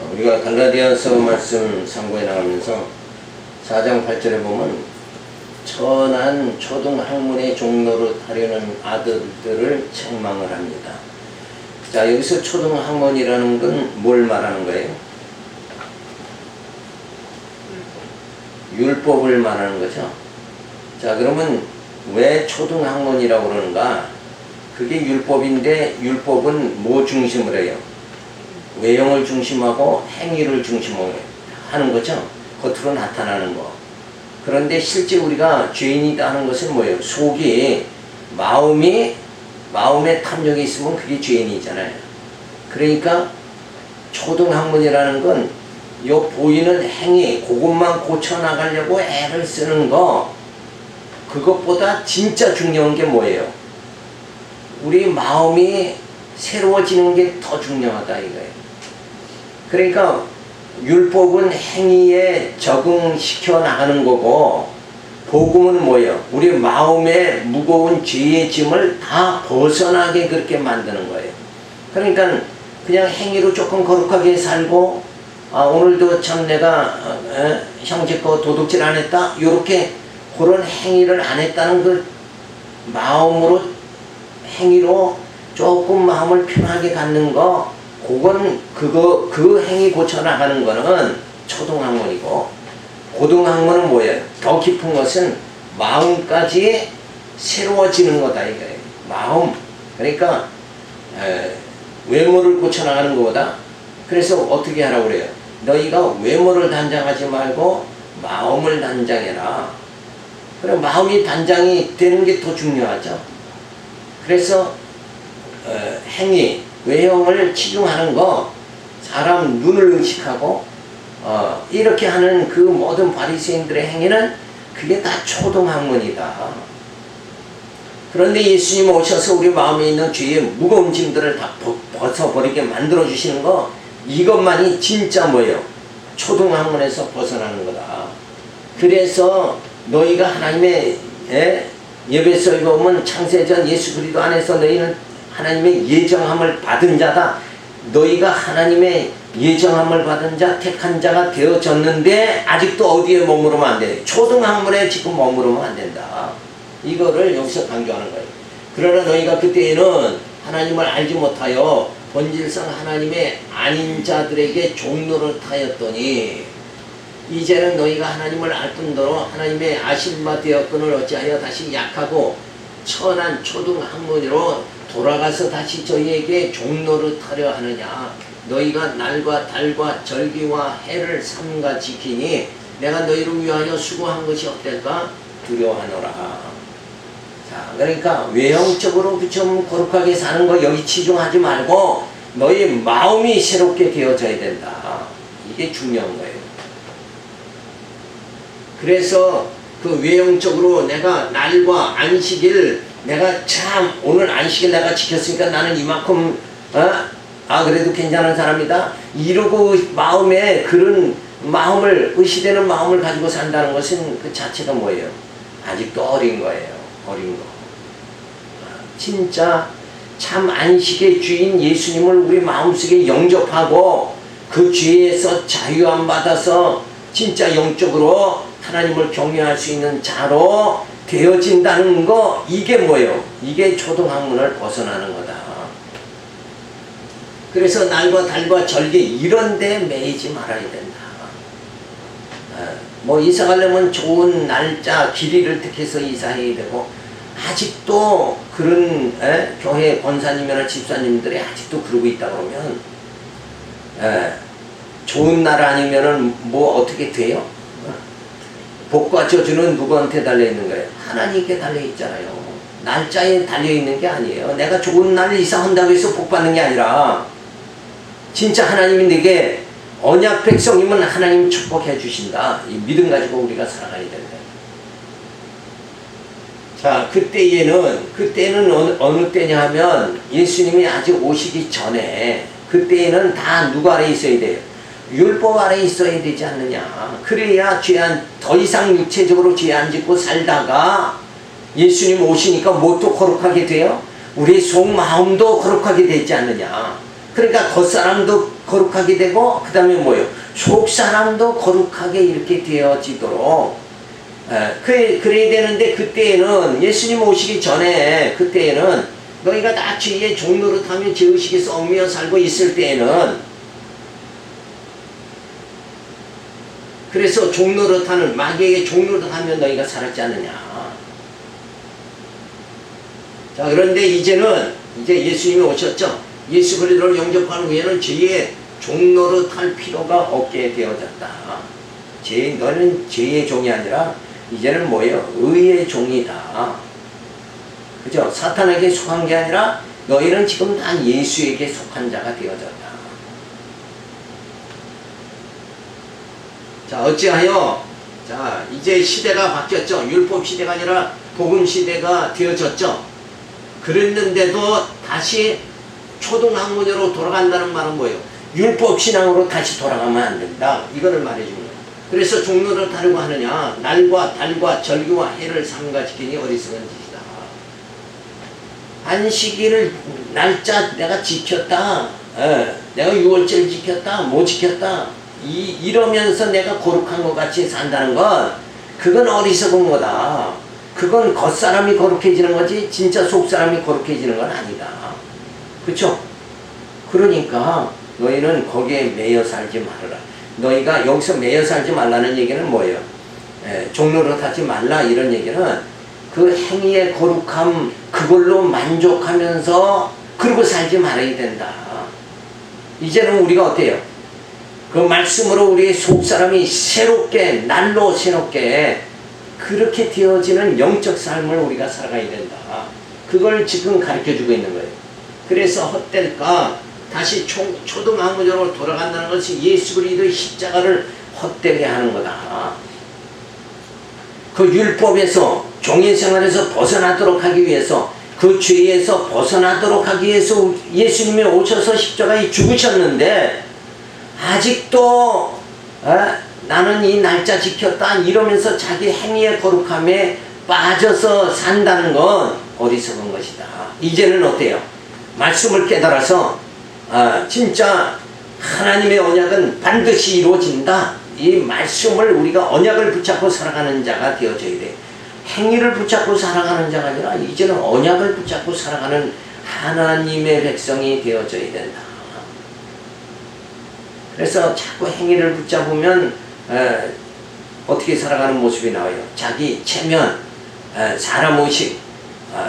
우리가 갈라디아서 말씀 참고해 나가면서 4장 8절에 보면 천한 초등학문의 종로를 하려는 아들들을 책망을 합니다. 자, 여기서 초등학문이라는 건 뭘 말하는 거예요? 율법을 말하는 거죠. 자, 그러면 왜 초등학문이라고 그러는가? 그게 율법인데 율법은 뭐 중심으로 해요? 외형을 중심하고 행위를 중심으로 하는 거죠. 겉으로 나타나는 거. 그런데 실제 우리가 죄인이다 하는 것은 뭐예요? 속이 마음에 탐욕이 있으면 그게 죄인이잖아요. 그러니까 초등학문이라는 건 요 보이는 행위 그것만 고쳐나가려고 애를 쓰는 거, 그것보다 진짜 중요한 게 뭐예요? 우리 마음이 새로워지는 게 더 중요하다 이거예요. 그러니까 율법은 행위에 적응시켜 나가는 거고, 복음은 뭐예요? 우리 마음의 무거운 죄의 짐을 다 벗어나게 그렇게 만드는 거예요. 그러니까 그냥 행위로 조금 거룩하게 살고, 오늘도 참 내가 형제거 도둑질 안 했다, 요렇게 그런 행위를 안 했다는 그 마음으로, 행위로 조금 마음을 편하게 갖는 거, 그건 그 행위 고쳐 나가는 거는 초등학문이고, 고등학문은 뭐예요? 더 깊은 것은 마음까지 새로워지는 거다 이거예요. 마음. 그러니까 외모를 고쳐 나가는 것보다, 그래서 어떻게 하라고 그래요? 너희가 외모를 단장하지 말고 마음을 단장해라. 그래, 마음이 단장이 되는 게 더 중요하죠. 그래서 행위, 외형을 치중하는 거, 사람 눈을 의식하고 이렇게 하는 그 모든 바리새인들의 행위는 그게 다 초등학문이다. 그런데 예수님 오셔서 우리 마음에 있는 죄의 무거운 짐들을 다 벗어버리게 만들어 주시는 거, 이것만이 진짜 뭐예요? 초등학문에서 벗어나는 거다. 그래서 너희가 하나님의 예배서에 보면 창세전 예수 그리스도 안에서 너희는 하나님의 예정함을 받은 자다. 너희가 하나님의 예정함을 받은 자, 택한 자가 되어졌는데 아직도 어디에 머무르면 안 돼? 초등학문에 지금 머무르면 안 된다. 이거를 여기서 강조하는 거예요. 그러나 너희가 그때에는 하나님을 알지 못하여 본질상 하나님의 아닌 자들에게 종로를 타였더니 이제는 너희가 하나님을 알 뿐더러 하나님의 아신 바 되었거늘 어찌하여 다시 약하고 천한 초등학문으로 돌아가서 다시 저희에게 종로를 타려 하느냐. 너희가 날과 달과 절기와 해를 삼가 지키니 내가 너희를 위하여 수고한 것이 어떨까? 두려워하노라. 자, 그러니까 외형적으로 좀 거룩하게 사는 거 여기 치중하지 말고 너희 마음이 새롭게 되어져야 된다. 이게 중요한 거예요. 그래서 그 외형적으로 내가 날과 안식일, 내가 참 오늘 안식일 내가 지켰으니까 나는 이만큼 그래도 괜찮은 사람이다, 이러고 마음에 그런 마음을, 의시되는 마음을 가지고 산다는 것은 그 자체가 뭐예요? 아직도 어린 거예요. 어린 거. 진짜 참 안식의 주인 예수님을 우리 마음속에 영접하고 그 죄에서 자유함 받아서 진짜 영적으로 하나님을 경외할 수 있는 자로 되어진다는 거, 이게 뭐예요? 이게 초등학문을 벗어나는 거다. 그래서 날과 달과 절기 이런 데 매이지 말아야 된다. 뭐 이사 가려면 좋은 날짜, 길이를 택해서 이사해야 되고, 아직도 그런 교회 권사님이나 집사님들이 아직도 그러고 있다 그러면 좋은 날 아니면은 뭐 어떻게 돼요? 복과 저주는 누구한테 달려있는 거예요? 하나님께 달려있잖아요. 날짜에 달려있는 게 아니에요. 내가 좋은 날 이사한다고 해서 복 받는 게 아니라, 진짜 하나님이 내게 언약 백성이면 하나님 축복해 주신다. 이 믿음 가지고 우리가 살아가야 된다. 자, 그때는 어느 때냐 하면 예수님이 아직 오시기 전에, 그때에는 다 누구 아래 있어야 돼요? 율법 아래 있어야 되지 않느냐. 그래야 더 이상 육체적으로 죄 안 짓고 살다가 예수님 오시니까 뭐 또 거룩하게 돼요? 우리 속마음도 거룩하게 되지 않느냐. 그러니까 겉사람도 거룩하게 되고 그 다음에 뭐예요? 속사람도 거룩하게 이렇게 되어지도록 그래야 되는데, 그때에는 예수님 오시기 전에 그때에는 너희가 다 죄의 종노릇하며 죄의식에서 얽매여 살고 있을 때에는, 그래서 종노릇하는 마귀에게 종노릇하며 너희가 살았지 않느냐. 자, 그런데 이제는 이제 예수님이 오셨죠. 예수 그리스도를 영접한 후에는 죄의 종노릇할 필요가 없게 되어졌다. 너는 죄의 종이 아니라 이제는 뭐예요? 의의 종이다. 그죠? 사탄에게 속한 게 아니라 너희는 지금 다 예수에게 속한 자가 되어졌다. 자, 어찌하여, 자, 이제 시대가 바뀌었죠. 율법 시대가 아니라 복음 시대가 되어졌죠. 그랬는데도 다시 초등학문으로 돌아간다는 말은 뭐예요? 율법 신앙으로 다시 돌아가면 안 된다. 이거를 말해주는 거예요. 그래서 종로를 다르고 하느냐? 날과 달과 절기와 해를 삼가 지키니 어리석은 짓이다. 안식일을 날짜 내가 지켰다. 내가 6월절 지켰다. 못 지켰다. 이러면서 내가 거룩한 것 같이 산다는 건 그건 어리석은 거다. 그건 겉사람이 거룩해지는 거지 진짜 속사람이 거룩해지는 건 아니다. 그쵸? 그러니까 너희는 거기에 매여 살지 말아라. 너희가 여기서 매여 살지 말라는 얘기는 뭐예요? 종로를 하지 말라 이런 얘기는 그 행위의 거룩함 그걸로 만족하면서 그러고 살지 말아야 된다. 이제는 우리가 어때요? 그 말씀으로 우리의 속사람이 새롭게 날로 새롭게 그렇게 되어지는 영적 삶을 우리가 살아가야 된다. 그걸 지금 가르쳐주고 있는 거예요. 그래서 헛될까 다시 초등학문으로 돌아간다는 것이 예수 그리스도의 십자가를 헛되게 하는 거다. 그 율법에서 종의 생활에서 벗어나도록 하기 위해서 그 죄에서 벗어나도록 하기 위해서 예수님이 오셔서 십자가에 죽으셨는데 아직도 나는 이 날짜 지켰다 이러면서 자기 행위의 거룩함에 빠져서 산다는 건 어리석은 것이다. 이제는 어때요? 말씀을 깨달아서 진짜 하나님의 언약은 반드시 이루어진다. 이 말씀을 우리가 언약을 붙잡고 살아가는 자가 되어져야 돼. 행위를 붙잡고 살아가는 자가 아니라 이제는 언약을 붙잡고 살아가는 하나님의 백성이 되어져야 된다. 그래서 자꾸 행위를 붙잡으면 어떻게 살아가는 모습이 나와요. 자기 체면, 사람 의식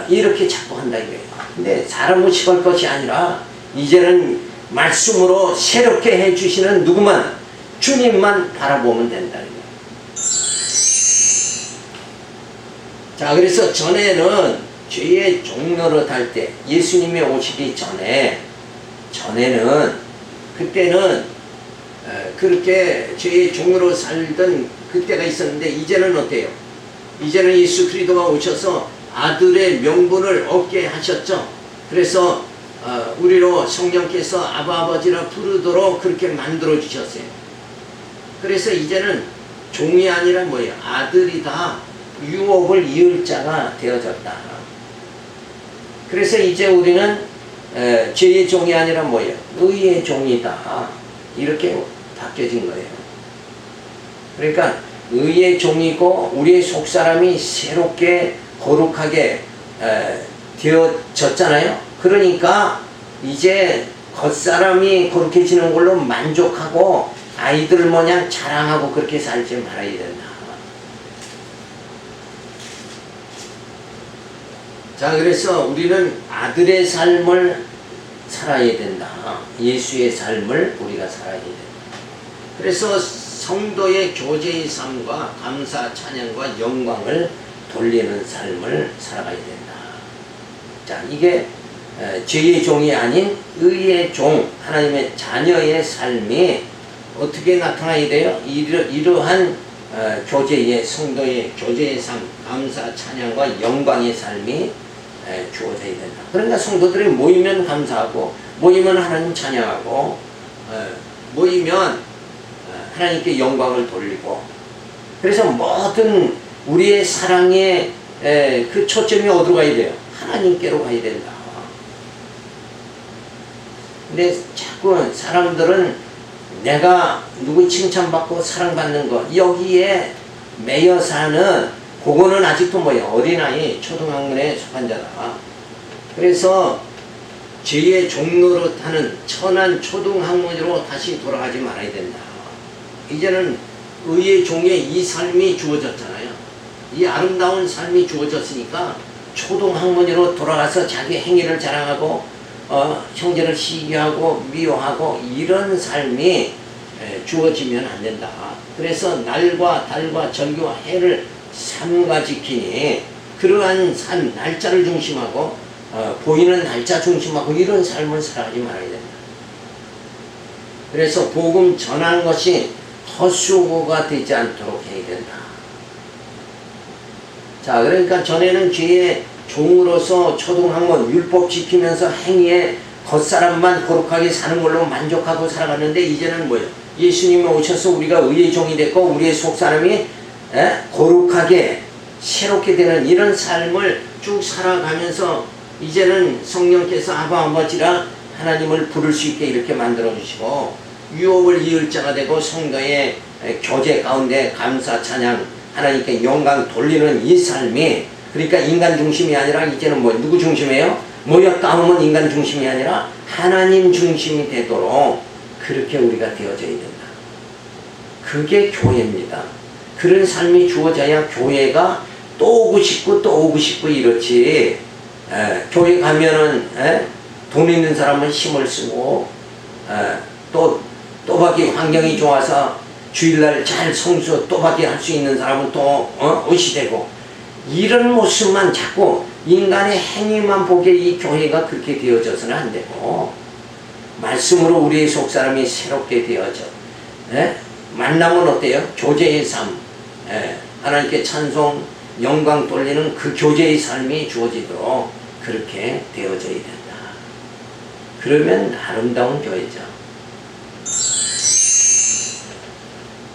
이렇게 자꾸 한다 이거예요. 근데 사람 의식할 것이 아니라 이제는 말씀으로 새롭게 해주시는 누구만 주님만 바라보면 된다는 거예요. 자, 그래서 전에는 죄의 종로를 할 때 예수님이 오시기 전에는 그때는 그렇게 죄의 종으로 살던 그때가 있었는데 이제는 어때요? 이제는 예수 그리스도가 오셔서 아들의 명분을 얻게 하셨죠. 그래서 우리로 성령께서 아버지라 부르도록 그렇게 만들어 주셨어요. 그래서 이제는 종이 아니라 뭐예요? 아들이다. 유업을 이을 자가 되어졌다. 그래서 이제 우리는 죄의 종이 아니라 뭐예요? 의의 종이다. 이렇게 바뀌어진 거예요. 그러니까 의의 종이고 우리의 속사람이 새롭게 거룩하게 되어졌잖아요. 그러니까 이제 겉사람이 거룩해지는 걸로 만족하고 아이들 모양 자랑하고 그렇게 살지 말아야 된다. 자, 그래서 우리는 아들의 삶을 살아야 된다. 예수의 삶을 우리가 살아야 된다. 그래서 성도의 교제의 삶과 감사, 찬양과 영광을 돌리는 삶을 살아가야 된다. 자, 이게 죄의 종이 아닌 의의 종, 하나님의 자녀의 삶이 어떻게 나타나야 돼요? 이러한 교제의 성도의 교제의 삶, 감사, 찬양과 영광의 삶이 주어져야 된다. 그러니까 성도들이 모이면 감사하고 모이면 하나님 찬양하고 모이면 하나님께 영광을 돌리고 그래서 모든 우리의 사랑의 그 초점이 어디로 가야 돼요? 하나님께로 가야 된다. 근데 자꾸 사람들은 내가 누구 칭찬받고 사랑받는 거 여기에 매여 사는 그거는 아직도 뭐야 어린아이 초등학년에 속한 자다. 그래서 죄의 종노릇하는 천한 초등학문으로 다시 돌아가지 말아야 된다. 이제는 의의 종의 이 삶이 주어졌잖아요. 이 아름다운 삶이 주어졌으니까 초등학문으로 돌아가서 자기 행위를 자랑하고 형제를 시기하고 미워하고 이런 삶이 주어지면 안 된다. 그래서 날과 달과 절기와 해를 삼가 지키니 그러한 삶 날짜를 중심하고 보이는 날짜 중심하고 이런 삶을 살아가지 말아야 된다. 그래서 복음 전하는 것이 헛수고가 되지 않도록 해야 된다. 자, 그러니까 전에는 죄의 종으로서 초등학문 율법 지키면서 행위에 겉사람만 거룩하게 사는 걸로 만족하고 살아갔는데 이제는 뭐예요? 예수님이 오셔서 우리가 의의 종이 됐고 우리의 속사람이 거룩하게 새롭게 되는 이런 삶을 쭉 살아가면서 이제는 성령께서 아바 아버지라 하나님을 부를 수 있게 이렇게 만들어 주시고 유업을 이을 자가 되고 성도의 교제 가운데 감사 찬양 하나님께 영광 돌리는 이 삶이 그러니까 인간 중심이 아니라 이제는 뭐 누구 중심이에요? 모였다 하면 인간 중심이 아니라 하나님 중심이 되도록 그렇게 우리가 되어져야 된다. 그게 교회입니다. 그런 삶이 주어져야 교회가 또 오고 싶고 또 오고 싶고 이렇지. 교회 가면은 돈 있는 사람은 힘을 쓰고 또박이 환경이 좋아서 주일날 잘 성수 또박이 할 수 있는 사람은 또 의시되고 이런 모습만 자꾸 인간의 행위만 보게 이 교회가 그렇게 되어져서는 안 되고 말씀으로 우리의 속사람이 새롭게 되어져 만나면 어때요? 교제의 삶 하나님께 찬송 영광 돌리는 그 교제의 삶이 주어지도록 그렇게 되어져야 된다. 그러면 아름다운 교회죠.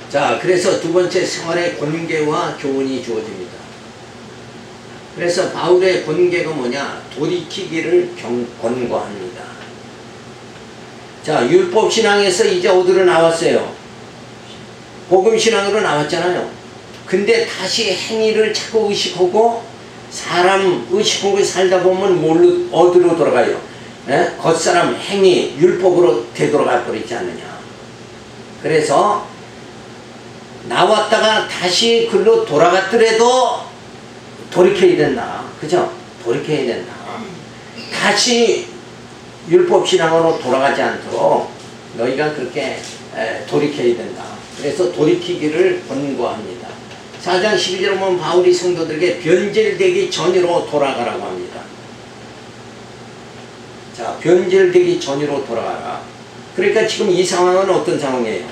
자, 그래서 두 번째 생활의 권계와 교훈이 주어집니다. 그래서 바울의 권계가 뭐냐? 돌이키기를 권고합니다. 자, 율법신앙에서 이제 어디로 나왔어요? 복음신앙으로 나왔잖아요. 근데 다시 행위를 자꾸 의식하고 사람 의식하고 살다 보면 어디로 돌아가요? 겉사람 행위 율법으로 되돌아갈 거 있지 않느냐. 그래서 나왔다가 다시 글로 돌아갔더라도 돌이켜야 된다. 그죠? 돌이켜야 된다. 다시 율법신앙으로 돌아가지 않도록 너희가 그렇게 돌이켜야 된다. 그래서 돌이키기를 권고합니다. 4장 12절에 보면 바울이 성도들에게 변질되기 전으로 돌아가라고 합니다. 자, 변질되기 전으로 돌아가라. 그러니까 지금 이 상황은 어떤 상황이에요?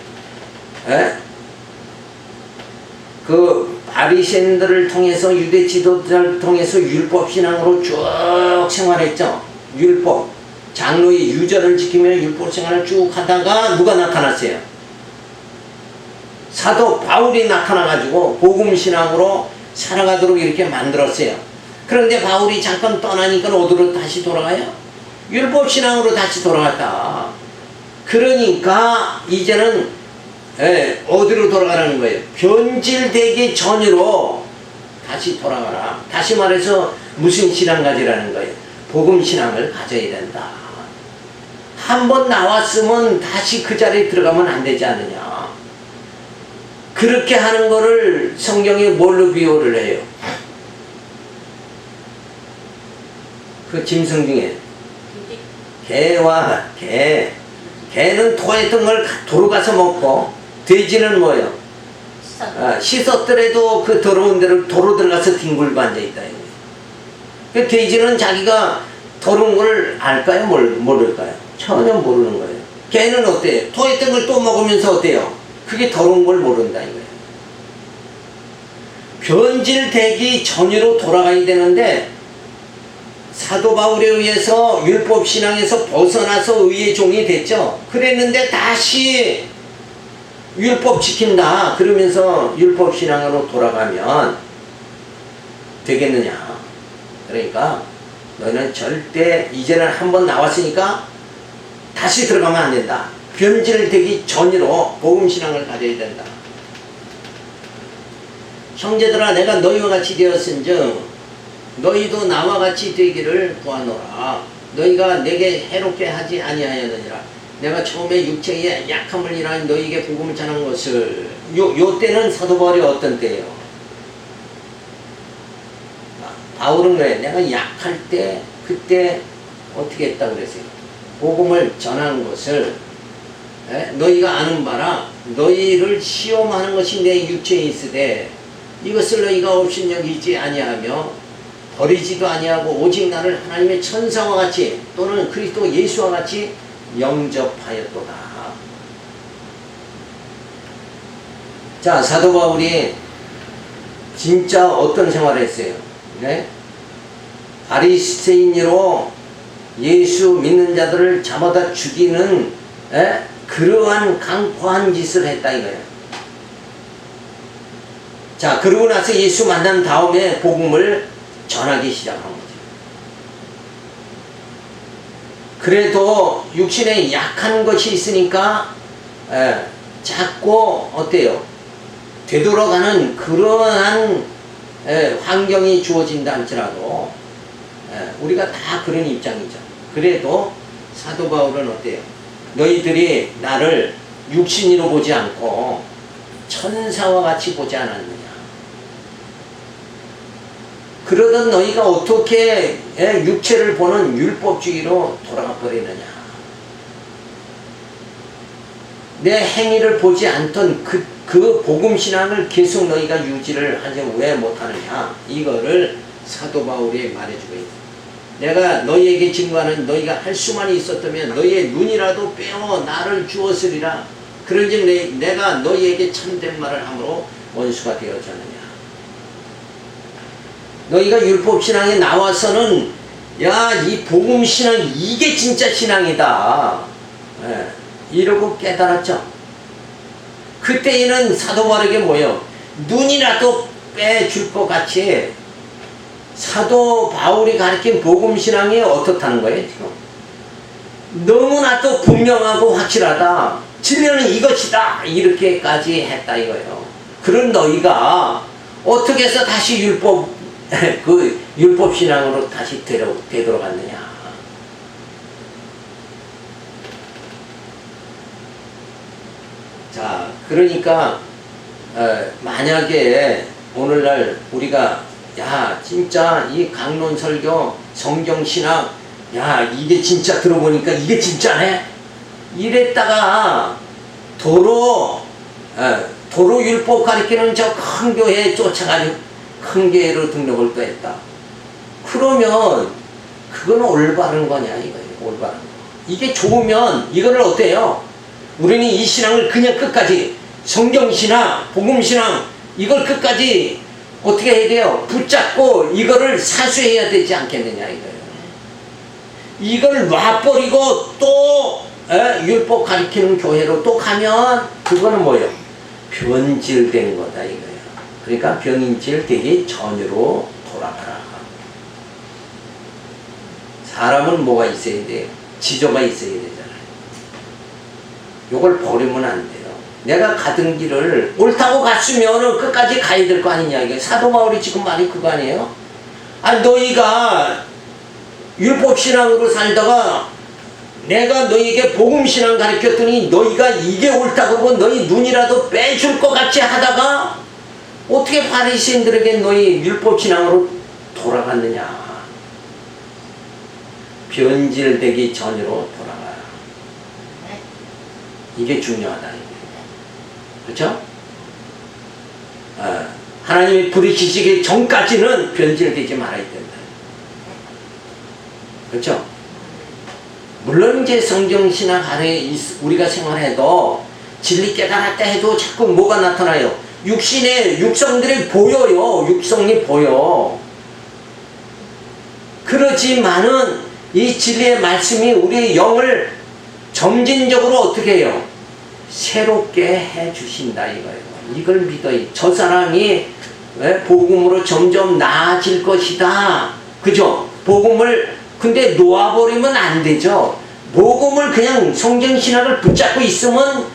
그 바리새인들을 통해서 유대 지도자를 통해서 율법 신앙으로 쭉 생활했죠. 율법 장로의 유전을 지키며 율법 생활을 쭉 하다가 누가 나타났어요? 사도 바울이 나타나가지고 복음 신앙으로 살아가도록 이렇게 만들었어요. 그런데 바울이 잠깐 떠나니까 어디로 다시 돌아가요? 율법 신앙으로 다시 돌아갔다. 그러니까 이제는 어디로 돌아가라는 거예요? 변질되기 전으로 다시 돌아가라. 다시 말해서 무슨 신앙 가지라는 거예요? 복음 신앙을 가져야 된다. 한번 나왔으면 다시 그 자리에 들어가면 안 되지 않느냐. 그렇게 하는 거를 성경이 뭘로 비유를 해요? 그 짐승 중에 개와 개는 토했던 걸 도로 가서 먹고 돼지는 뭐예요? 씻었더라도 그 더러운 데를 도로 들어가서 뒹굴고 앉아있다. 그 돼지는 자기가 더러운 걸 알까요? 모를까요? 전혀 모르는 거예요. 개는 어때요? 토했던 걸 또 먹으면서 어때요? 그게 더러운 걸 모른다 이거예요. 변질되기 전으로 돌아가야 되는데 사도 바울에 의해서 율법신앙에서 벗어나서 의의 종이 됐죠. 그랬는데 다시 율법 지킨다 그러면서 율법신앙으로 돌아가면 되겠느냐. 그러니까 너는 절대 이제는 한번 나왔으니까 다시 들어가면 안 된다. 변질되기 전으로 복음신앙을 가져야 된다. 형제들아 내가 너희와 같이 되었은즉 너희도 나와 같이 되기를 구하노라. 너희가 내게 해롭게 하지 아니하였느니라. 내가 처음에 육체의 약함을 인하여 너희에게 복음을 전한 것을 요 때는 사도 바울이 어떤 때예요? 바울은 왜 내가 약할 때 그때 어떻게 했다 그랬어요? 복음을 전한 것을 너희가 아는 바라 너희를 시험하는 것이 내 육체에 있으되 이것을 너희가 업신여기지 아니하며 버리지도 아니하고 오직 나를 하나님의 천사와 같이 또는 그리스도 예수와 같이 영접하였도다. 자, 사도 바울이 진짜 어떤 생활을 했어요? 네? 바리새인으로 예수 믿는 자들을 잡아다 죽이는 그러한 강포한 짓을 했다 이거예요. 자, 그러고 나서 예수 만난 다음에 복음을 전하기 시작한 거죠. 그래도 육신에 약한 것이 있으니까 자꾸 어때요? 되돌아가는 그러한 환경이 주어진다 할지라도 우리가 다 그런 입장이죠. 그래도 사도 바울은 어때요? 너희들이 나를 육신으로 보지 않고 천사와 같이 보지 않았느냐. 그러던 너희가 어떻게 육체를 보는 율법주의로 돌아가 버리느냐. 내 행위를 보지 않던 그 복음신앙을 계속 너희가 유지를 하지 왜 못하느냐. 이거를 사도 바울이 말해주고 있다. 내가 너희에게 증거하는 너희가 할 수만 있었다면 너희의 눈이라도 빼어 나를 주었으리라. 그런즉 내가 너희에게 참된 말을 함으로 원수가 되어졌느냐. 너희가 율법신앙에 나와서는 야, 이 복음신앙 이게 진짜 신앙이다 이러고 깨달았죠. 그때에는 사도 바울에게 뭐예요? 눈이라도 빼줄 것 같이 사도 바울이 가르친 복음신앙이 어떻다는 거예요 지금? 너무나도 분명하고 확실하다. 진리는 이것이다. 이렇게까지 했다 이거예요. 그런 너희가 어떻게 해서 다시 그 율법신앙으로 다시 되돌아갔느냐. 자, 그러니까 만약에 오늘날 우리가 야 진짜 이 강론설교 성경신학 야 이게 진짜 들어보니까 이게 진짜네 이랬다가 도로 율법 가리키는 저 큰 교회에 쫓아가지고 큰 교회로 등록을 또 했다. 그러면 그건 올바른 거냐 이거예요. 올바른 거. 이게 좋으면 이거를 어때요? 우리는 이 신앙을 그냥 끝까지 성경신앙 복음신앙 이걸 끝까지 어떻게 해야 돼요? 붙잡고 이거를 사수해야 되지 않겠느냐 이거예요. 이걸 놔버리고 또 율법 가리키는 교회로 또 가면 그거는 뭐예요? 변질된 거다 이거예요. 그러니까 변질되기 전으로 돌아가라. 사람은 뭐가 있어야 돼요? 지조가 있어야 되잖아요. 요걸 버리면 안 돼요. 내가 가던 길을 옳다고 갔으면 끝까지 가야 될 거 아니냐 이게 사도 바울이 지금 말이 그거 아니에요? 아 너희가 율법신앙으로 살다가 내가 너희에게 복음신앙 가르쳤더니 너희가 이게 옳다고 하고 너희 눈이라도 빼줄 것 같이 하다가 어떻게 바리새인들에게 너희 율법신앙으로 돌아갔느냐. 변질되기 전으로 돌아가라. 이게 중요하다. 그렇죠? 하나님이 부르시기 전까지는 변질되지 말아야 된다. 그렇죠? 물론 이제 성경신학 아래 우리가 생활해도 진리 깨달았다 해도 자꾸 뭐가 나타나요? 육신의 육성들이 보여요. 육성이 보여. 그렇지만은 이 진리의 말씀이 우리의 영을 점진적으로 어떻게 해요? 새롭게 해 주신다 이거예요. 이걸 믿어요. 저 사람이 복음으로 점점 나아질 것이다. 그죠? 복음을 근데 놓아버리면 안 되죠. 복음을 그냥 성경신학을 붙잡고 있으면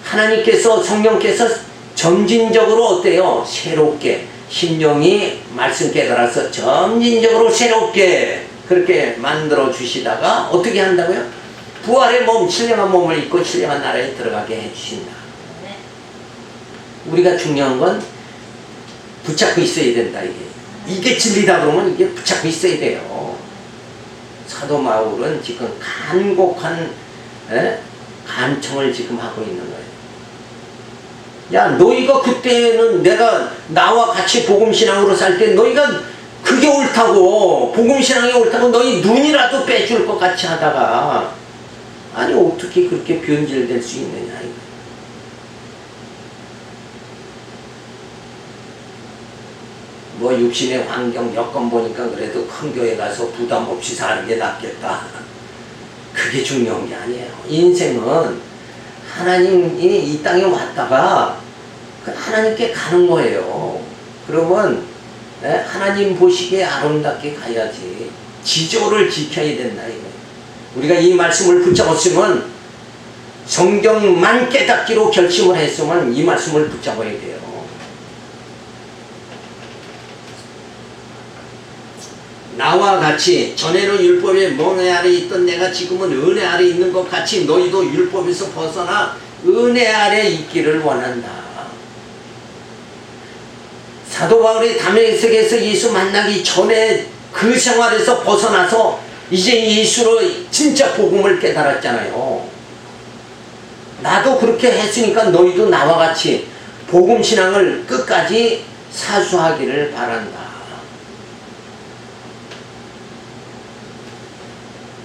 하나님께서 성령께서 점진적으로 어때요? 새롭게 심령이 말씀 깨달아서 점진적으로 새롭게 그렇게 만들어 주시다가 어떻게 한다고요? 부활의 몸, 신령한 몸을 입고 신령한 나라에 들어가게 해주신다. 우리가 중요한 건 붙잡고 있어야 된다. 이게 진리다 그러면 이게 붙잡고 있어야 돼요. 사도 바울은 지금 간곡한 간청을 지금 하고 있는 거예요. 야, 너희가 그때는 내가 나와 같이 복음신앙으로 살 때 너희가 그게 옳다고, 복음신앙이 옳다고 너희 눈이라도 빼줄 것 같이 하다가 아니 어떻게 그렇게 변질될 수 있느냐 이거. 뭐 육신의 환경 여건 보니까 그래도 큰 교회 가서 부담 없이 사는 게 낫겠다. 그게 중요한 게 아니에요. 인생은 하나님이 이 땅에 왔다가 하나님께 가는 거예요. 그러면 하나님 보시기에 아름답게 가야지. 지조를 지켜야 된다 이거예요. 우리가 이 말씀을 붙잡았으면 성경만 깨닫기로 결심을 했으면 이 말씀을 붙잡아야 돼요. 나와 같이 전에는 율법의 멍에 아래 있던 내가 지금은 은혜 아래 있는 것 같이 너희도 율법에서 벗어나 은혜 아래 있기를 원한다. 사도 바울이 다메섹에서 예수 만나기 전에 그 생활에서 벗어나서 이제 예수로 진짜 복음을 깨달았잖아요. 나도 그렇게 했으니까 너희도 나와 같이 복음 신앙을 끝까지 사수하기를 바란다.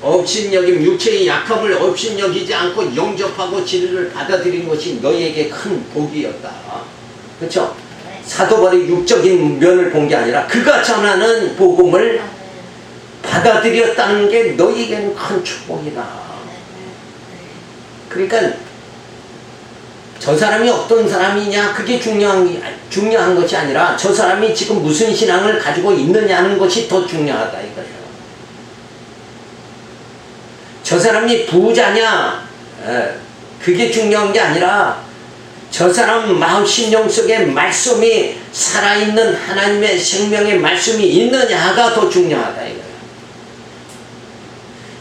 업신여김 육체의 약함을 업신여기지 않고 영접하고 진리를 받아들인 것이 너희에게 큰 복이었다. 그렇죠? 사도 바울이 육적인 면을 본 게 아니라 그가 전하는 복음을 받아들였다는 게 너희에게는 큰 축복이다. 그러니까 저 사람이 어떤 사람이냐 그게 중요한 것이 아니라 저 사람이 지금 무슨 신앙을 가지고 있느냐는 것이 더 중요하다 이거예요. 저 사람이 부자냐 그게 중요한 게 아니라 저 사람 마음 심령 속에 말씀이 살아있는 하나님의 생명의 말씀이 있느냐가 더 중요하다 이거예요.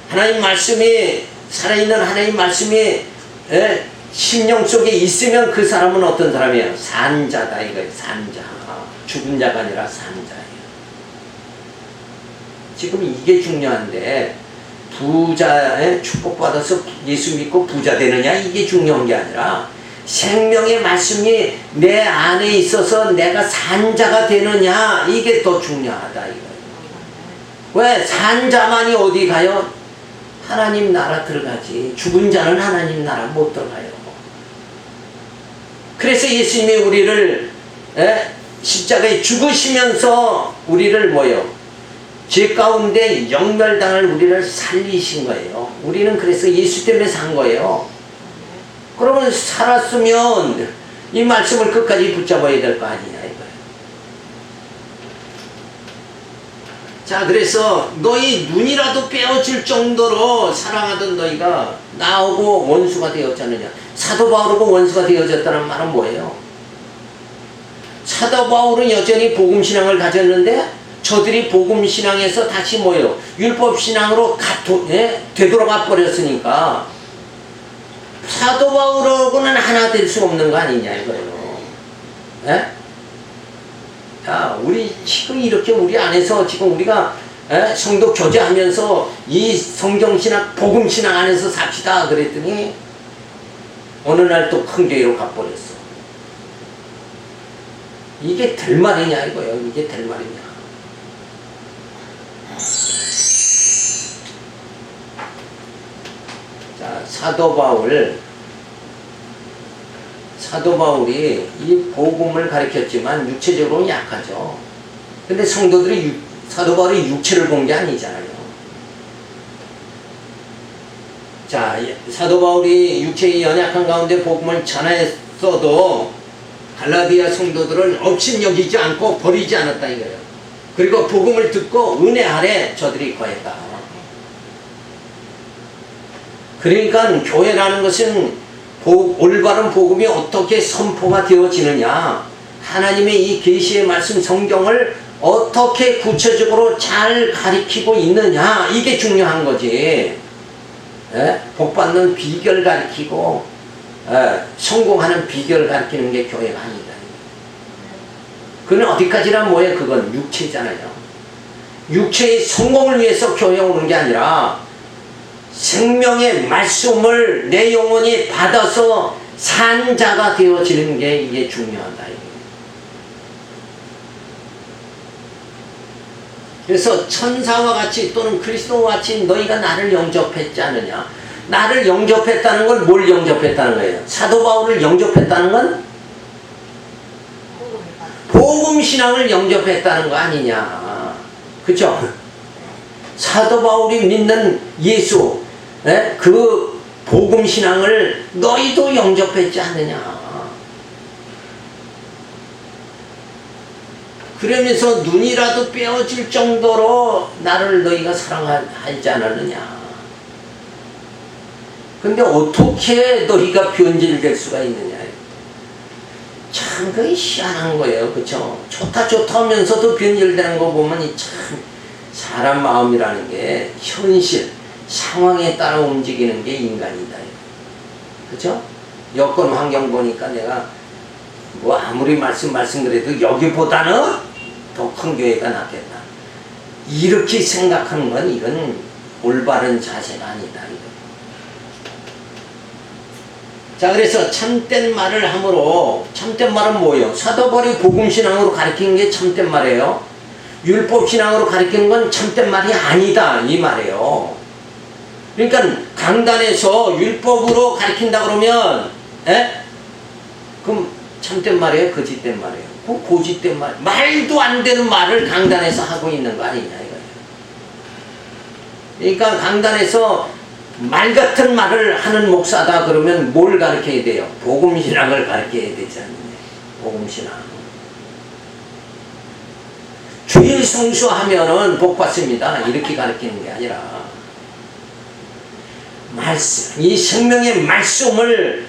하나님 말씀이 살아있는 하나님 말씀이 심령 속에 있으면 그 사람은 어떤 사람이에요? 산자다 이거예요. 산자. 죽은 자가 아니라 산자예요. 지금 이게 중요한데 부자의 축복받아서 예수 믿고 부자 되느냐 이게 중요한 게 아니라 생명의 말씀이 내 안에 있어서 내가 산자가 되느냐 이게 더 중요하다 이거예요. 왜? 산자만이 어디 가요? 하나님 나라 들어가지. 죽은 자는 하나님 나라 못 들어가요. 그래서 예수님이 우리를 십자가에 죽으시면서 우리를 뭐요? 죄 가운데 영멸당할 우리를 살리신 거예요. 우리는 그래서 예수 때문에 산 거예요. 그러면 살았으면 이 말씀을 끝까지 붙잡아야 될 거 아니냐 이거예요. 자, 그래서 너희 눈이라도 빼어질 정도로 사랑하던 너희가 나하고 원수가 되었잖느냐. 사도 바울하고 원수가 되어졌다는 말은 뭐예요? 사도 바울은 여전히 복음신앙을 가졌는데 저들이 복음신앙에서 다시 뭐예요? 율법신앙으로 되돌아가 버렸으니까 사도 바울하고는 하나 될 수 없는 거 아니냐 이거예요. 자, 우리 지금 이렇게 우리 안에서 지금 우리가 성도 교제하면서 이 성경신학 복음신앙 안에서 삽시다 그랬더니 어느 날 또 큰 교회로 가버렸어. 이게 될 말이냐 이거예요. 이게 될 말이냐. 자, 사도 바울이 이 복음을 가르쳤지만 육체적으로 약하죠. 근데 성도들이 사도 바울이 육체를 본 게 아니잖아요. 자, 사도 바울이 육체의 연약한 가운데 복음을 전했어도 갈라디아 성도들은 업신여기지 않고 버리지 않았다 이거예요. 그리고 복음을 듣고 은혜 아래 저들이 거했다. 그러니까 교회라는 것은 올바른 복음이 어떻게 선포가 되어지느냐, 하나님의 이 계시의 말씀 성경을 어떻게 구체적으로 잘 가리키고 있느냐, 이게 중요한 거지. 복받는 비결 가리키고 성공하는 비결 가리키는 게 교회가 아니다. 그건 어디까지나 뭐예요? 그건 육체잖아요. 육체의 성공을 위해서 교회에 오는 게 아니라 생명의 말씀을 내 영혼이 받아서 산 자가 되어지는 게 이게 중요하다. 그래서 천사와 같이 또는 그리스도와 같이 너희가 나를 영접했지 않느냐. 나를 영접했다는 건 뭘 영접했다는 거예요? 사도 바울을 영접했다는 건 복음신앙을 영접했다는 거 아니냐. 그죠? 사도 바울이 믿는 예수, 그 복음신앙을 너희도 영접했지 않느냐. 그러면서 눈이라도 빼어질 정도로 나를 너희가 사랑하지 않았느냐. 근데 어떻게 너희가 변질될 수가 있느냐. 참 그게 희한한 거예요. 그쵸? 좋다 하면서도 변질되는 거 보면 참 사람 마음이라는 게 현실, 상황에 따라 움직이는 게 인간이다. 그쵸? 여건 환경 보니까 내가 뭐 아무리 말씀 그래도 여기보다는 더 큰 교회가 낫겠다. 이렇게 생각하는 건 이건 올바른 자세가 아니다. 이거. 자, 그래서 참된 말을 함으로, 참된 말은 뭐예요? 사도 바울이 복음신앙으로 가르치는 게 참된 말이에요. 율법신앙으로 가르치는 건 참된 말이 아니다. 이 말이에요. 그러니까 강단에서 율법으로 가르친다 그러면 그럼 참된 말이에요? 거짓된 말이에요? 그 고짓된 말, 말도 안 되는 말을 강단에서 하고 있는 거 아니냐 이거예요. 그러니까 강단에서 말 같은 말을 하는 목사다 그러면 뭘 가르쳐야 돼요? 복음신앙을 가르쳐야 되지 않느냐. 복음신앙. 주일 성수하면은 복 받습니다. 이렇게 가르치는 게 아니라 말씀, 이 생명의 말씀을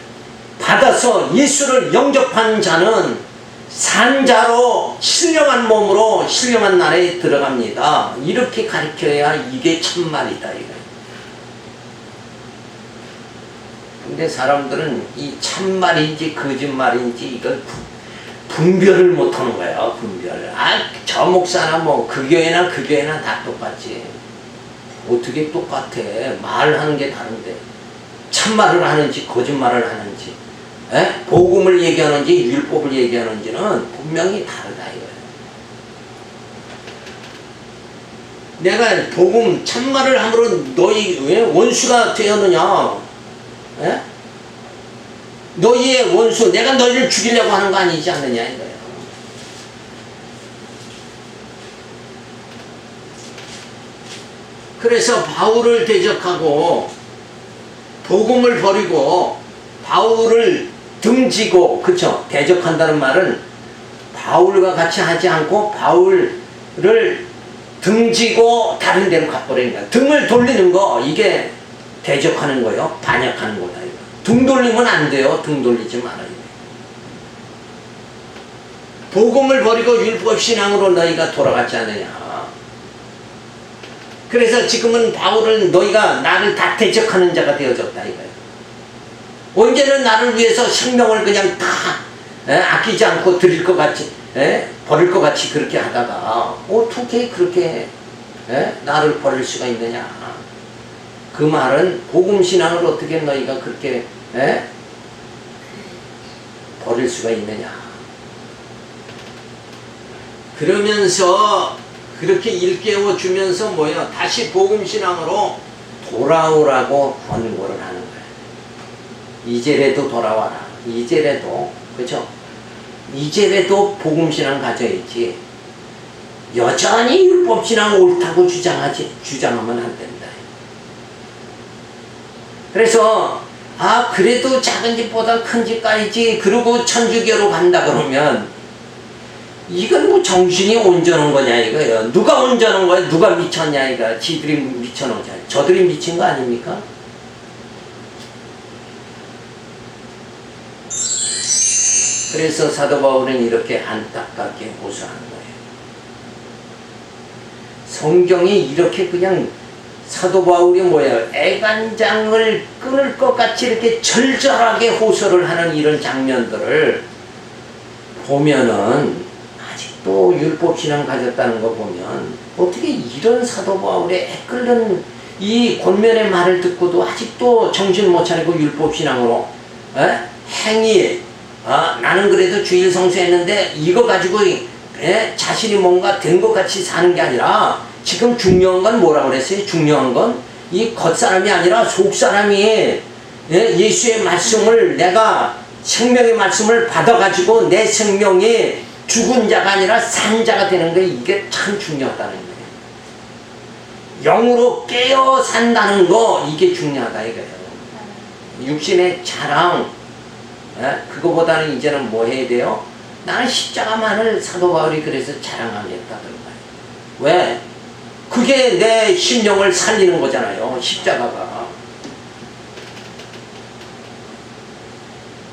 받아서 예수를 영접한 자는 산자로 신령한 몸으로 신령한 나라에 들어갑니다. 이렇게 가르쳐야 이게 참말이다. 근데 사람들은 이 참말인지 거짓말인지 이걸 분별을 못하는 거예요. 분별. 저 목사나 뭐 그 교회나 그 교회나 다 똑같지. 어떻게 똑같아. 말하는 게 다른데 참말을 하는지 거짓말을 하는지 복음을 얘기하는지 율법을 얘기하는지는 분명히 다르다 이거예요. 내가 복음 참말을 함으로 너희 왜 원수가 되었느냐? 너희의 원수, 내가 너희를 죽이려고 하는 거 아니지 않느냐 이거예요. 그래서 바울을 대적하고 복음을 버리고 바울을 등지고, 그쵸? 대적한다는 말은 바울과 같이 하지 않고 바울을 등지고 다른 데로 가버리는 거야. 등을 돌리는 거, 이게 대적하는 거예요. 반역하는 거다. 이거. 등 돌리면 안 돼요. 등 돌리지 말아요. 복음을 버리고 율법신앙으로 너희가 돌아갔지 않느냐. 그래서 지금은 바울은 너희가 나를 다 대적하는 자가 되어졌다 이거예요. 언제는 나를 위해서 생명을 그냥 다 아끼지 않고 드릴 것 같이 버릴 것 같이 그렇게 하다가 어떻게 그렇게 나를 버릴 수가 있느냐. 그 말은 복음신앙을 어떻게 너희가 그렇게 버릴 수가 있느냐. 그러면서 그렇게 일깨워 주면서 뭐야, 다시 복음신앙으로 돌아오라고 권고를 하는 거예요. 이제라도 돌아와라. 이제라도, 그죠? 이제라도 복음신앙 가져야지. 여전히 율법신앙 옳다고 주장하면 안 된다. 그래서 그래도 작은 집보다 큰 집 가야지. 그러고 천주교로 간다 그러면 이건 뭐 정신이 온전한 거냐 이거예요. 누가 온전한 거야? 누가 미쳤냐 이거. 지들이 미쳐놓은 거야. 저들이 미친 거 아닙니까? 그래서 사도 바울은 이렇게 안타깝게 호소하는 거예요. 성경이 이렇게 그냥 사도 바울이 뭐예요? 애간장을 끊을 것 같이 이렇게 절절하게 호소를 하는 이런 장면들을 보면은 아직도 율법신앙 가졌다는 거 보면 어떻게 이런 사도 바울의 애끓는 이 권면의 말을 듣고도 아직도 정신 못 차리고 율법신앙으로 행위 나는 그래도 주일 성수했는데 이거 가지고 자신이 뭔가 된 것 같이 사는 게 아니라 지금 중요한 건 뭐라고 그랬어요? 중요한 건 이 겉사람이 아니라 속사람이 예수의 말씀을 내가 생명의 말씀을 받아가지고 내 생명이 죽은 자가 아니라 산 자가 되는 게 이게 참 중요하다는 거예요. 영으로 깨어 산다는 거 이게 중요하다 이거예요. 육신의 자랑 그거보다는 이제는 뭐 해야 돼요? 나는 십자가만을 사도 바울이 그래서 자랑하겠다 그런 거예요. 왜? 그게 내 심령을 살리는 거잖아요. 십자가가.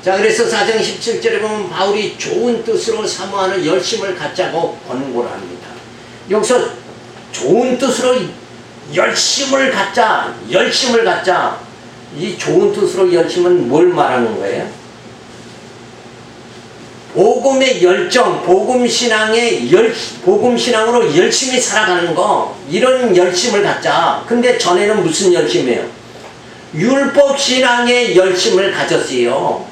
자, 그래서 4장 17절에 보면 바울이 좋은 뜻으로 사모하는 열심을 갖자고 권고를 합니다. 여기서 좋은 뜻으로 열심을 갖자, 열심을 갖자. 이 좋은 뜻으로 열심은 뭘 말하는 거예요? 복음의 열정, 복음신앙으로 열심히 살아가는 거, 이런 열심을 갖자. 근데 전에는 무슨 열심이에요? 율법신앙의 열심을 가졌어요.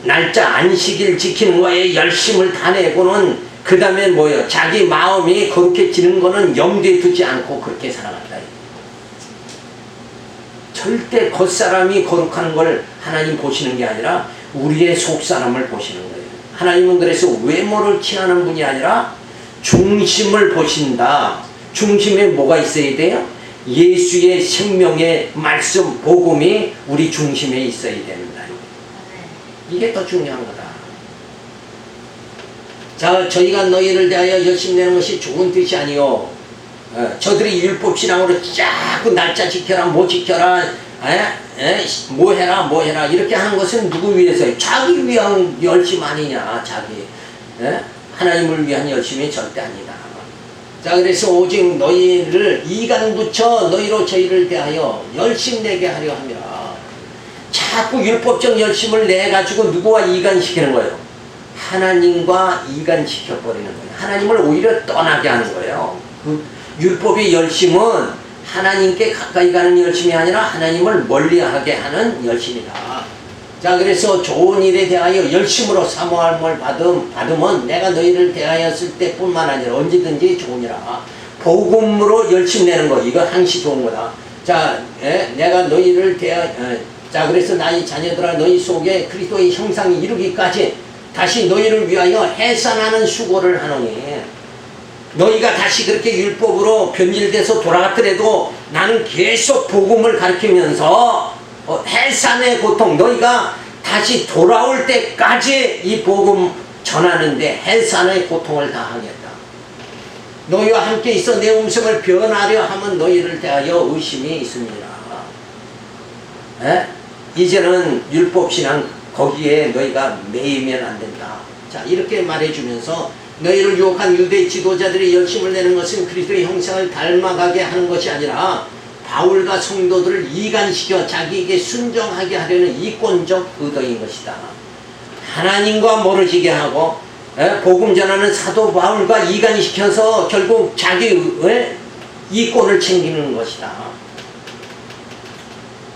날짜 안식일 지키는 거에 열심을 다 내고는 그 다음에 뭐예요? 자기 마음이 거룩해지는 거는 염두에 두지 않고 그렇게 살아간다. 절대 겉사람이 거룩한 걸 하나님 보시는 게 아니라 우리의 속사람을 보시는 거예요. 하나님은 그래서 외모를 취하는 분이 아니라 중심을 보신다. 중심에 뭐가 있어야 돼요? 예수의 생명의 말씀, 복음이 우리 중심에 있어야 된다. 이게 더 중요한 거다. 자, 저희가 너희를 대하여 열심히 내는 것이 좋은 뜻이 아니요. 저들이 율법신앙으로 자꾸 날짜 지켜라, 뭐 지켜라, 뭐 해라 이렇게 하는 것은 누구 위해서요? 자기 위한 열심 아니냐, 자기. 하나님을 위한 열심이 절대 아니다. 자, 그래서 오직 너희를 이간 붙여 너희로 저희를 대하여 열심 내게 하려 함이라. 자꾸 율법적 열심을 내가지고 누구와 이간시키는 거예요? 하나님과 이간시켜버리는 거예요. 하나님을 오히려 떠나게 하는 거예요. 그 율법의 열심은 하나님께 가까이 가는 열심이 아니라 하나님을 멀리하게 하는 열심이다. 자, 그래서 좋은 일에 대하여 열심으로 사모함을 받으면 내가 너희를 대하였을 때뿐만 아니라 언제든지 좋으니라. 복음으로 열심 내는 거, 이거 항시 좋은 거다. 자, 내가 너희를 자, 그래서 나의 자녀들아 너희 속에 그리스도의 형상이 이루기까지 다시 너희를 위하여 해산하는 수고를 하노니, 너희가 다시 그렇게 율법으로 변질돼서 돌아갔더라도 나는 계속 복음을 가르치면서 해산의 고통, 너희가 다시 돌아올 때까지 이 복음 전하는데 해산의 고통을 당하겠다. 너희와 함께 있어 내 음성을 변하려 하면 너희를 대하여 의심이 있습니다. 이제는 율법신앙 거기에 너희가 매이면 안 된다. 자, 이렇게 말해주면서 너희를 유혹한 유대 지도자들이 열심을 내는 것은 그리스도의 형상을 닮아가게 하는 것이 아니라 바울과 성도들을 이간시켜 자기에게 순종하게 하려는 이권적 의도인 것이다. 하나님과 멀어지게 하고 복음 전하는 사도 바울과 이간시켜서 결국 자기 이권을 챙기는 것이다.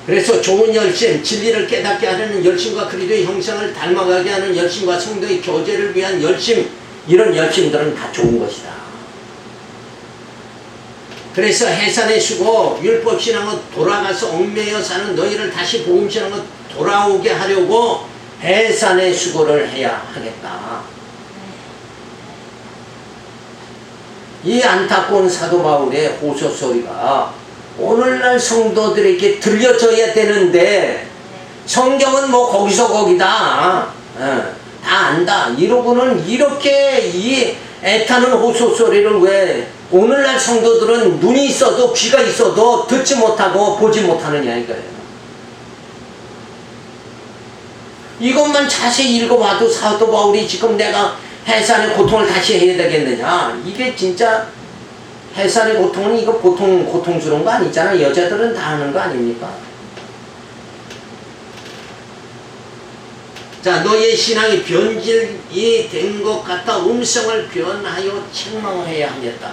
그래서 좋은 열심, 진리를 깨닫게 하려는 열심과 그리스도의 형상을 닮아가게 하는 열심과 성도의 교제를 위한 열심, 이런 열심들은 다 좋은 것이다. 그래서 해산의 수고, 율법신앙으로 돌아가서 얽매여 사는 너희를 다시 복음신앙으로 돌아오게 하려고 해산의 수고를 해야 하겠다. 이 안타까운 사도 바울의 호소 소리가 오늘날 성도들에게 들려져야 되는데, 성경은 뭐 거기서 거기다 다 안다 이러고는 이렇게 이 애타는 호소 소리를 왜 오늘날 성도들은 눈이 있어도 귀가 있어도 듣지 못하고 보지 못하느냐 이거예요. 이것만 자세히 읽어봐도 사도 바울이 지금 내가 해산의 고통을 다시 해야 되겠느냐. 이게 진짜 해산의 고통은 이거 보통 고통스러운 거 아니잖아. 여자들은 다 하는 거 아닙니까? 자, 너의 신앙이 변질이 된 것 같아 음성을 변하여 책망해야 하겠다.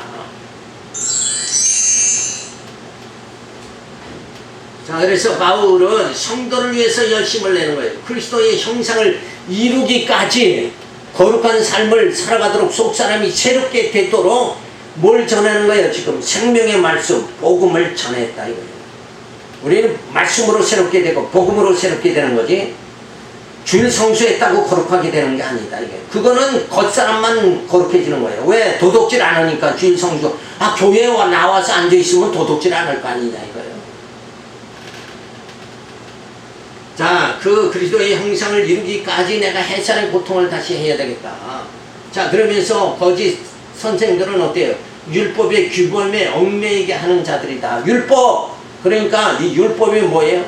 자, 그래서 바울은 성도를 위해서 열심을 내는 거예요. 그리스도의 형상을 이루기까지 거룩한 삶을 살아가도록 속사람이 새롭게 되도록 뭘 전하는 거예요? 지금 생명의 말씀, 복음을 전했다 이거예요. 우리는 말씀으로 새롭게 되고 복음으로 새롭게 되는 거지 주일 성수했다고 거룩하게 되는 게 아니다 이게. 그거는 겉사람만 거룩해지는 거예요. 왜? 도둑질 안 하니까 주일 성수. 아, 교회에 나와서 앉아있으면 도둑질 안 할 거 아니냐 이거예요. 자, 그 그리스도의 형상을 이루기까지 내가 해산의 고통을 다시 해야 되겠다. 자, 그러면서 거짓 선생들은 어때요? 율법의 규범에 얽매이게 하는 자들이다. 율법! 그러니까 이 율법이 뭐예요?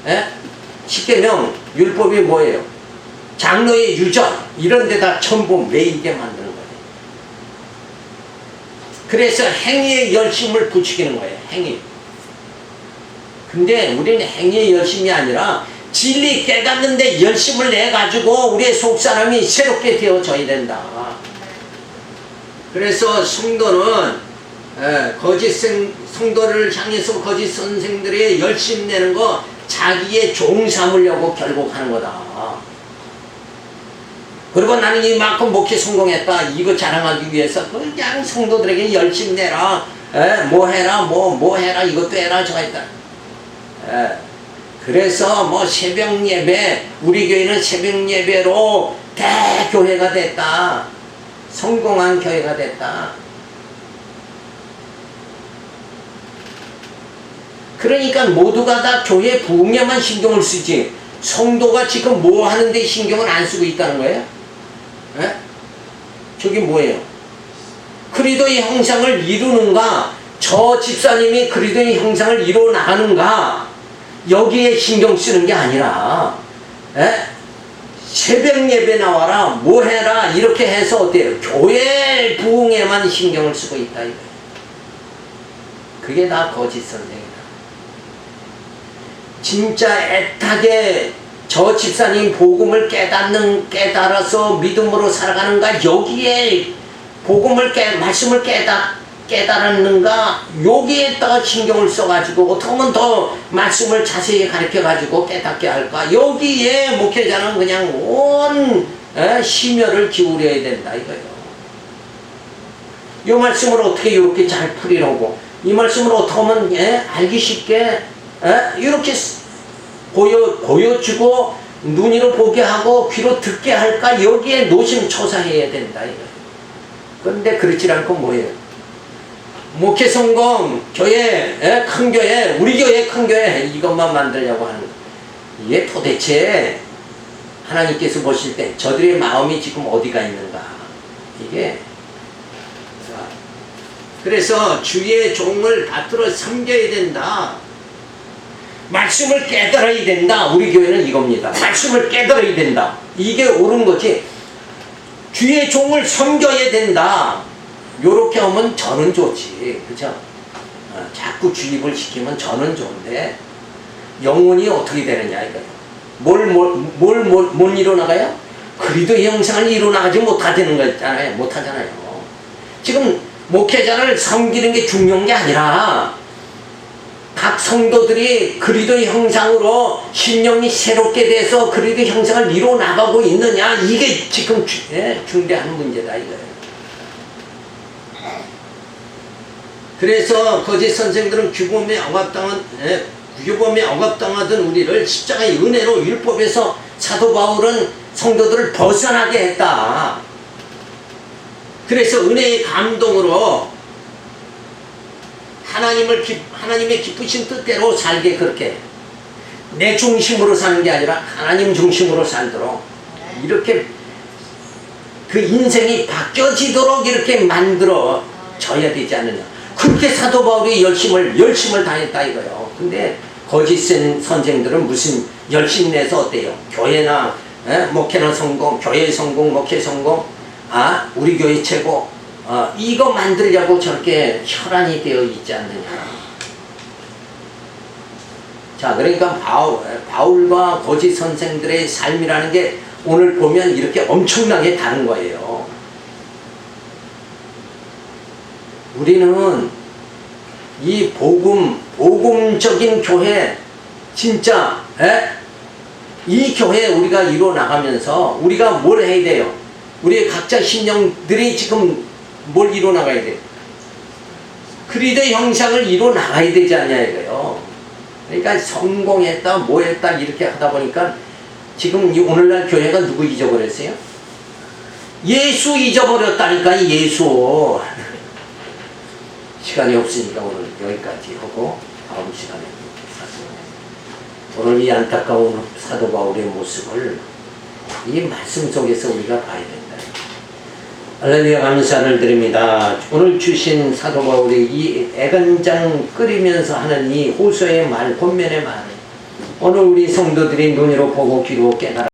에? 십계명 율법이 뭐예요? 장로의 유전 이런 데다 전부 매이게 만드는 거예요. 그래서 행위의 열심을 부추기는 거예요. 행위. 근데 우리는 행위의 열심이 아니라 진리 깨닫는데 열심을 내가지고 우리의 속사람이 새롭게 되어져야 된다. 그래서 성도는 성도를 향해서 거짓 선생들의 열심 내는 거 자기의 종 삼으려고 결국 하는 거다. 그리고 나는 이만큼 목회 성공했다 이거 자랑하기 위해서 그냥 성도들에게 열심 내라. 뭐 해라 뭐 해라 이것도 해라 저거 했다. 그래서 뭐 새벽 예배 우리 교회는 새벽 예배로 대교회가 됐다. 성공한 교회가 됐다. 그러니까 모두가 다 교회 부흥에만 신경을 쓰지 성도가 지금 뭐 하는데 신경을 안 쓰고 있다는 거예요? 에? 저게 뭐예요? 그리스도의 형상을 이루는가 저 집사님이 그리스도의 형상을 이루어 나가는가 여기에 신경 쓰는 게 아니라 새벽 예배 나와라 뭐 해라 이렇게 해서 어때요? 교회 부흥에만 신경을 쓰고 있다 이거예요. 그게 다 거짓 선생이다. 진짜 애타게 저 집사님 복음을 깨달아서 믿음으로 살아가는가 여기에 복음을 말씀을 깨달았는가 여기에다가 신경을 써가지고 어떻게 하면 더 말씀을 자세히 가르쳐가지고 깨닫게 할까 여기에 목회자는 그냥 온 심혈을 기울여야 된다 이거예요. 이 말씀을 어떻게 이렇게 잘 풀이라고 이 말씀을 어떻게 하면 알기 쉽게 이렇게 보여주고 눈으로 보게 하고 귀로 듣게 할까 여기에 노심초사해야 된다 이거예요. 그런데 그렇지 않고 뭐예요? 목회 성공, 교회, 큰 교회, 우리 교회 큰 교회 이것만 만들려고 하는 거예요. 이게 도대체 하나님께서 보실 때 저들의 마음이 지금 어디가 있는가 이게 그래서 주의 종을 받들어 섬겨야 된다. 말씀을 깨달아야 된다. 우리 교회는 이겁니다. 말씀을 깨달아야 된다. 이게 옳은 거지. 주의 종을 섬겨야 된다. 요렇게 하면 저는 좋지. 그죠? 자꾸 주입을 시키면 저는 좋은데 영혼이 어떻게 되느냐 이거예요. 뭘 이뤄나가요? 그리스도의 형상을 이뤄나가지 못하는 거잖아요. 못하잖아요. 지금 목회자를 섬기는 게 중요한 게 아니라 각 성도들이 그리스도의 형상으로 신령이 새롭게 돼서 그리스도의 형상을 이뤄나가고 있느냐 이게 지금 중대한 문제다 이거예요. 그래서 거짓 선생들은 규범에 억압당하던 우리를 십자가의 은혜로 율법에서 사도 바울은 성도들을 벗어나게 했다. 그래서 은혜의 감동으로 하나님의 기쁘신 뜻대로 살게 그렇게 내 중심으로 사는 게 아니라 하나님 중심으로 살도록 이렇게 그 인생이 바뀌어지도록 이렇게 만들어져야 되지 않느냐. 그렇게 사도 바울이 열심을 다했다 이거예요. 근데 거짓 선생들은 무슨 열심히 내서 어때요? 교회나 목회나 성공, 교회 성공, 목회 성공, 우리 교회 최고, 이거 만들려고 저렇게 혈안이 되어 있지 않느냐. 자, 그러니까 바울과 거짓 선생들의 삶이라는 게 오늘 보면 이렇게 엄청나게 다른 거예요. 우리는 이 복음적인 교회, 진짜, 이 교회 우리가 이루어 나가면서 우리가 뭘 해야 돼요? 우리 각자 신령들이 지금 뭘 이루어 나가야 돼요? 그리스도 형상을 이루어 나가야 되지 않냐 이거요. 그러니까 성공했다, 뭐 했다 이렇게 하다 보니까 지금 오늘날 교회가 누구 잊어버렸어요? 예수 잊어버렸다니까, 예수. 시간이 없으니까 오늘 여기까지 하고 다음 시간에 오늘 이 안타까운 사도 바울의 모습을 이 말씀 속에서 우리가 봐야 된다. 할렐루야, 감사를 드립니다. 오늘 주신 사도 바울의 이 애간장 끓이면서 하는 이 호소의 말, 권면의 말, 오늘 우리 성도들이 눈으로 보고 귀로 깨달아